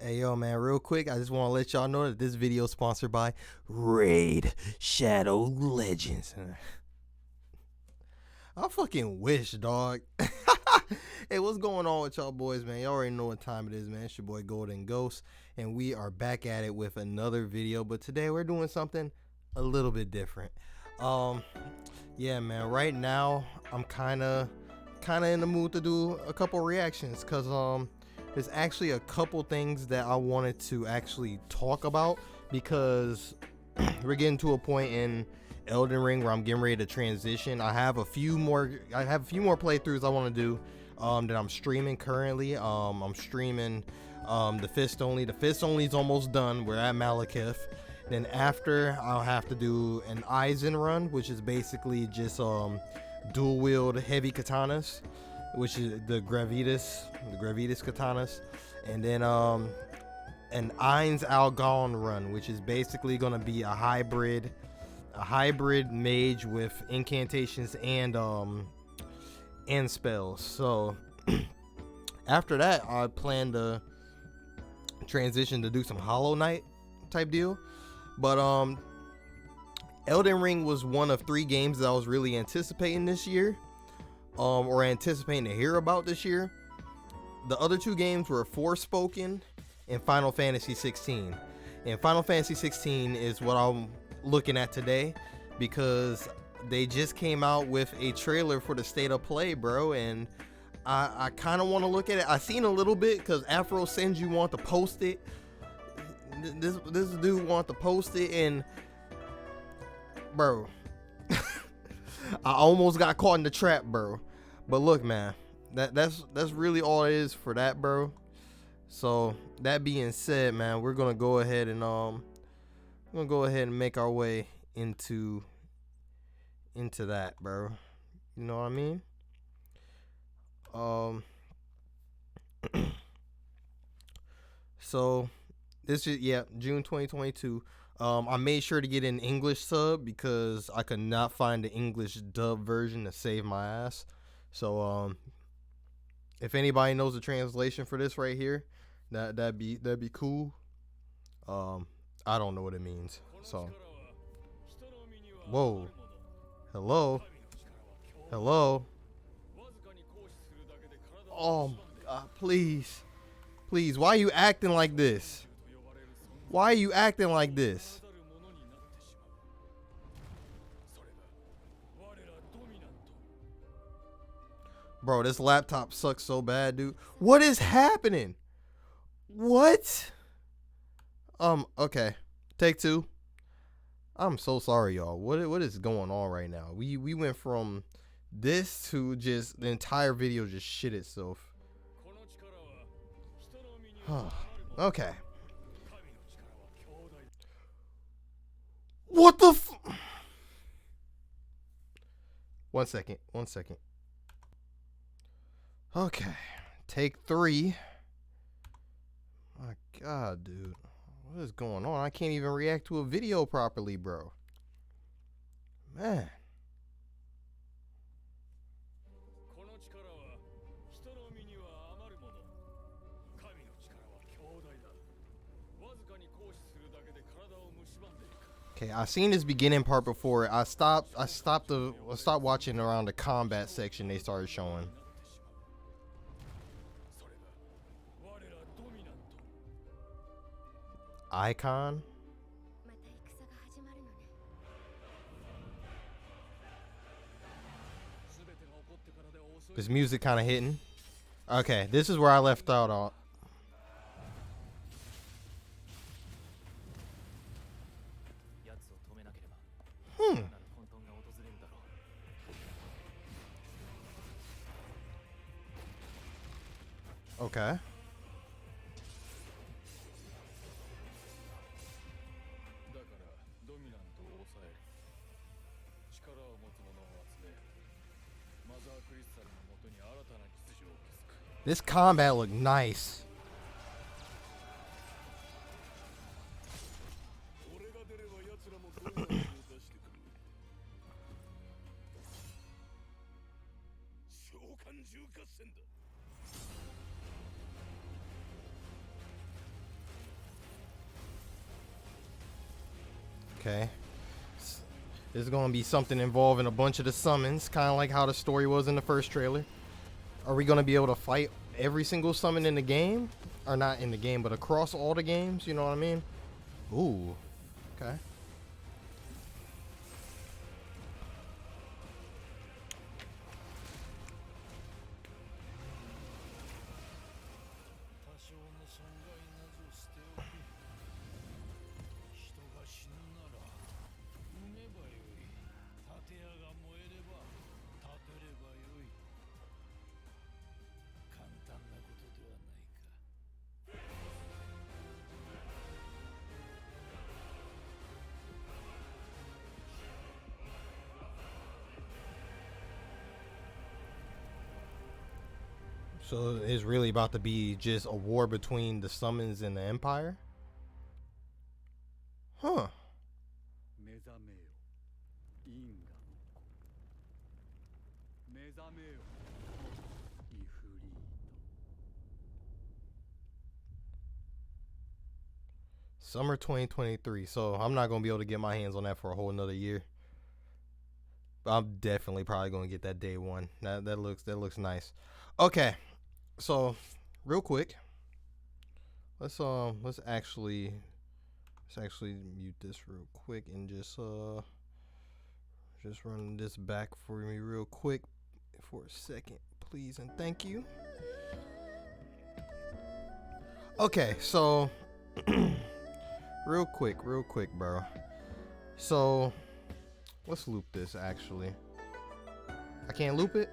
Hey yo man, real quick, I just want to let y'all know that this video is sponsored by Raid Shadow Legends. I fucking wish, dog. Hey, what's going on with y'all boys, man? Y'all already know what time it is, man. It's your boy Golden Ghost, and we are back at it with another video. But today we're doing something a little bit different. Yeah, man. Right now, I'm kind of in the mood to do a couple reactions, cause there's actually a couple things that I wanted to actually talk about because we're getting to a point in Elden Ring where I'm getting ready to transition. I have a few more playthroughs I want to do that I'm streaming currently. I'm streaming the Fist Only. The Fist Only is almost done. We're at Malekith. Then after, I'll have to do an Aizen run, which is basically just dual wield heavy katanas, which is the Gravitas katanas, and then an Ainz Algon run, which is basically gonna be a hybrid mage with incantations and spells. So after that, I plan to transition to do some Hollow Knight type deal. But Elden Ring was one of 3 games that I was really anticipating this year, or anticipating to hear about this year. The other 2 games were Forspoken and Final Fantasy 16. And Final Fantasy 16 is what I'm looking at today because they just came out with a trailer for the State of Play, bro, and I kind of want to look at it. I seen a little bit because Afro sends you want to post it. This dude want to post it, and bro, I almost got caught in the trap, bro. But look, man, that's really all it is for that, bro. So that being said, man, we're gonna go ahead and make our way into that, bro. You know what I mean? So this is, yeah, June 2022. I made sure to get an English sub because I could not find the English dub version to save my ass. So if anybody knows the translation for this right here, that'd be cool. I don't know what it means. So whoa. Hello. Oh my God, please. Please, why are you acting like this? Why are you acting like this? Bro, this laptop sucks so bad, dude. What is happening? What? Okay. Take 2. I'm so sorry, y'all. What is going on right now? We went from this to just the entire video just shit itself. Okay. What the f— One second. Okay. Take 3. My God, dude. What is going on? I can't even react to a video properly, bro. Man. Okay, I seen this beginning part before. I stopped watching around the combat section they started showing. Icon. This music kind of hitting. Okay, this is where I left out on. Okay. This combat looked nice. Okay. There's gonna be something involving a bunch of the summons, kind of like how the story was in the first trailer. Are we gonna be able to fight every single summon in the game? Or not in the game, but across all the games, you know what I mean? Ooh. Okay. So it's really about to be just a war between the summons and the Empire? Huh. Summer 2023. So I'm not going to be able to get my hands on that for a whole another year. I'm definitely probably going to get that day one. That looks nice. Okay. So, real quick, let's actually mute this real quick and just run this back for me real quick for a second, please and thank you. Okay, so real quick, bro. So, let's loop this actually. I can't loop it?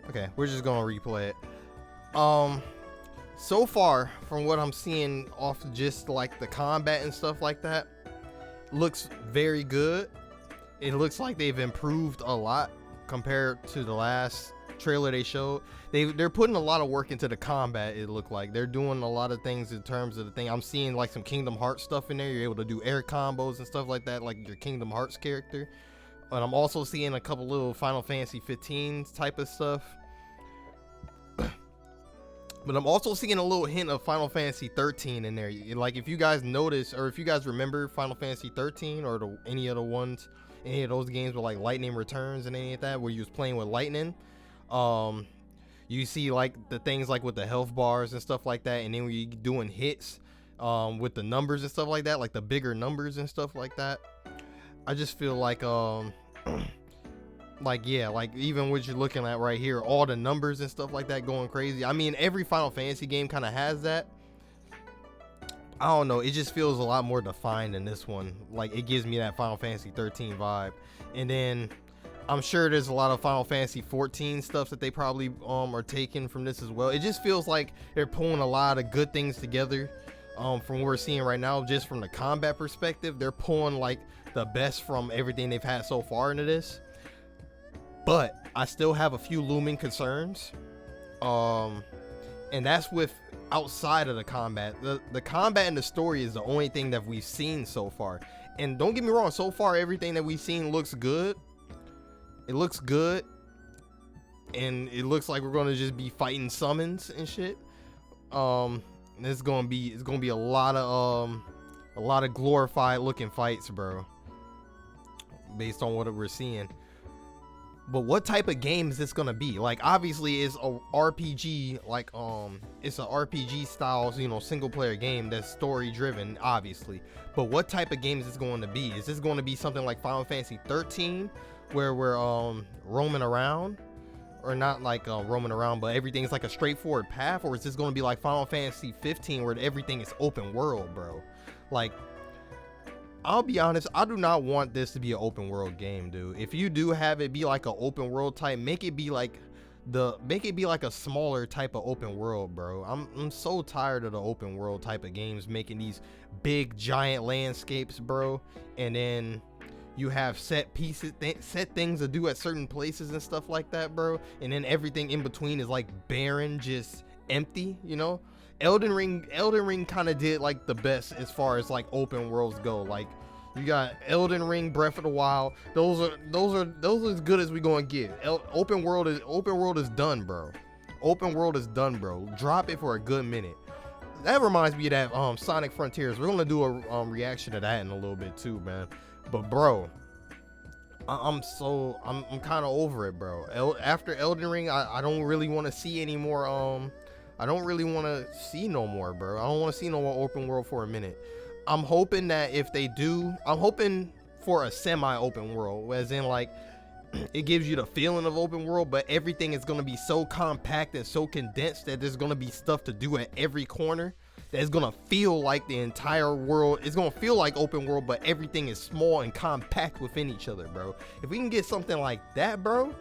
Okay, we're just gonna replay it. So far from what I'm seeing off just like the combat and stuff like that, looks very good. It looks like they've improved a lot compared to the last trailer they showed. They're putting a lot of work into the combat. It looked like they're doing a lot of things in terms of the thing. I'm seeing like some Kingdom Hearts stuff in there. You're able to do air combos and stuff like that, like your Kingdom Hearts character. And I'm also seeing a couple little Final Fantasy 15 type of stuff. But I'm also seeing a little hint of Final Fantasy 13 in there. Like if you guys notice, or if you guys remember Final Fantasy 13 or any of the ones, any of those games with like Lightning Returns and any of that, where you was playing with lightning, you see like the things like with the health bars and stuff like that, and then when you're doing hits with the numbers and stuff like that, like the bigger numbers and stuff like that. I just feel like like yeah, like even what you're looking at right here, all the numbers and stuff like that going crazy. I mean, every Final Fantasy game kind of has that. I don't know, it just feels a lot more defined in this one. Like it gives me that Final Fantasy 13 vibe. And then I'm sure there's a lot of Final Fantasy 14 stuff that they probably are taking from this as well. It just feels like they're pulling a lot of good things together. From what we're seeing right now, just from the combat perspective, they're pulling like the best from everything they've had so far into this. But I still have a few looming concerns, and that's with outside of the combat. The combat and the story is the only thing that we've seen so far. And don't get me wrong, so far everything that we've seen looks good. It looks good, and it looks like we're gonna just be fighting summons and shit. It's gonna be a lot of glorified looking fights, bro, based on what we're seeing. But what type of game is this gonna be? Like obviously it's a RPG, like it's a RPG style, you know, single player game that's story driven, obviously. But what type of game is this going to be? Is this going to be something like Final Fantasy 13 where we're roaming around? Or not like roaming around, but everything's like a straightforward path? Or is this going to be like Final Fantasy 15 where everything is open world, bro? Like, I'll be honest, I do not want this to be an open world game, dude. If you do have it be like an open world type, make it be like a smaller type of open world, bro. I'm so tired of the open world type of games making these big giant landscapes, bro, and then you have set pieces, set things to do at certain places and stuff like that, bro, and then everything in between is like barren, just empty, you know. Elden Ring kind of did like the best as far as like open worlds go. Like you got Elden Ring, Breath of the Wild. Those are as good as we gonna get. Open world is done, bro. Open world is done, bro. Drop it for a good minute. that reminds me of that Sonic Frontiers. We're gonna do a reaction to that in a little bit too, man. But bro, I'm kind of over it, bro. After Elden Ring, I don't really want to see any more. I don't really want to see no more, bro. I don't want to see no more open world for a minute. I'm hoping that if they do, I'm hoping for a semi-open world, as in like it gives you the feeling of open world, but everything is going to be so compact and so condensed that there's going to be stuff to do at every corner that's going to feel like the entire world. It's going to feel like open world, but everything is small and compact within each other, bro. If we can get something like that, bro,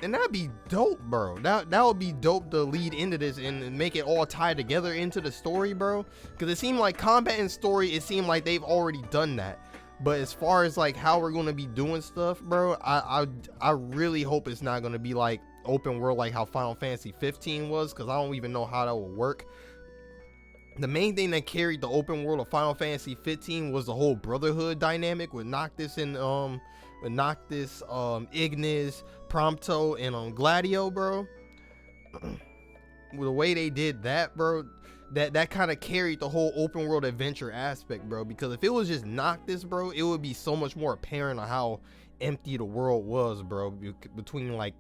then that'd be dope, bro. That would be dope to lead into this and make it all tie together into the story, bro. Because it seemed like combat and story, it seemed like they've already done that. But as far as like how we're gonna be doing stuff, bro, I really hope it's not gonna be like open world like how Final Fantasy 15 was, because I don't even know how that will work. The main thing that carried the open world of Final Fantasy 15 was the whole brotherhood dynamic with Noctis and Ignis, Prompto, and Gladio, bro. The way they did that, bro, that kind of carried the whole open world adventure aspect, bro. Because if it was just Noctis, bro, it would be so much more apparent on how empty the world was, bro. Between like,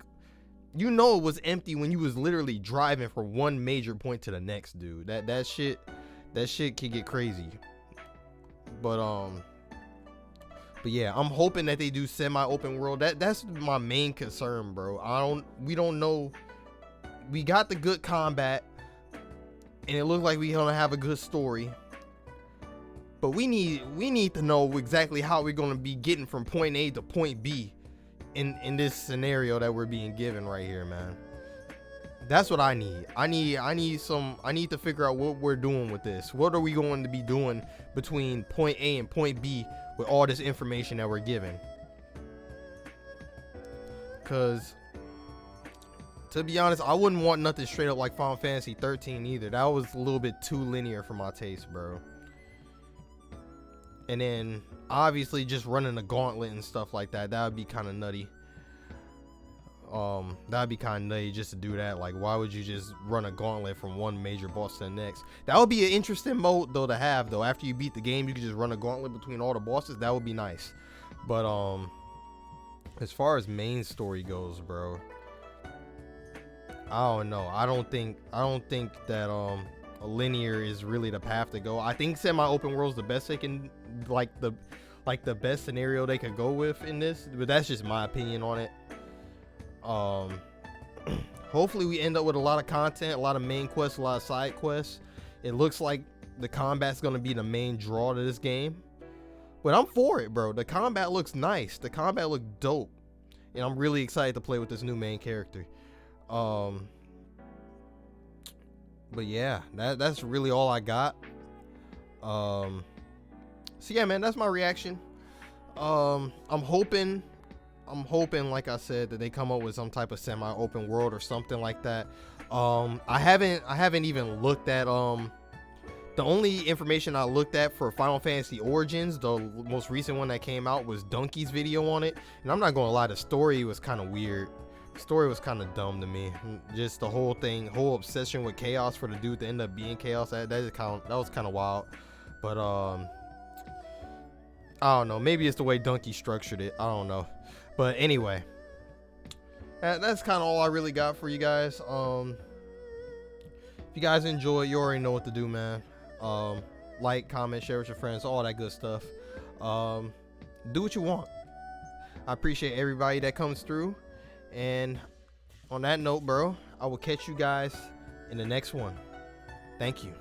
you know, it was empty when you was literally driving from one major point to the next, dude. That shit can get crazy. But yeah, I'm hoping that they do semi-open world. That's my main concern, bro. We don't know. We got the good combat, and it looks like we gonna have a good story. But we need to know exactly how we're gonna be getting from point A to point B in this scenario that we're being given right here, man. That's what I need. I need to figure out what we're doing with this. What are we going to be doing between point A and point B with all this information that we're given? Because to be honest, I wouldn't want nothing straight up like Final Fantasy 13 either. That was a little bit too linear for my taste, bro. And then obviously just running a gauntlet and stuff like that would be kind of nutty. That'd be kind of nutty just to do that. Like, why would you just run a gauntlet from one major boss to the next? That would be an interesting mode though to have though. After you beat the game, you could just run a gauntlet between all the bosses. That would be nice. But as far as main story goes, bro, I don't know. I don't think that a linear is really the path to go. I think semi-open world is the best they can, like the best scenario they could go with in this. But that's just my opinion on it. Hopefully we end up with a lot of content, a lot of main quests, a lot of side quests. It looks like the combat's gonna be the main draw to this game, but I'm for it, bro. The combat looks nice. The combat looks dope, and I'm really excited to play with this new main character. But yeah, that's really all I got. So yeah, man, that's my reaction. I'm hoping, like I said, that they come up with some type of semi-open world or something like that. I haven't even looked at the only information I looked at for Final Fantasy Origins, the most recent one that came out, was Donkey's video on it, and I'm not gonna lie, the story was kind of weird. The story was kind of dumb to me. Just the whole thing, obsession with chaos for the dude to end up being chaos. That was kind of wild. But I don't know. Maybe it's the way Donkey structured it. I don't know. But anyway, that's kind of all I really got for you guys. If you guys enjoy, you already know what to do, man. Like, comment, share with your friends, all that good stuff. Do what you want. I appreciate everybody that comes through. And on that note, bro, I will catch you guys in the next one. Thank you.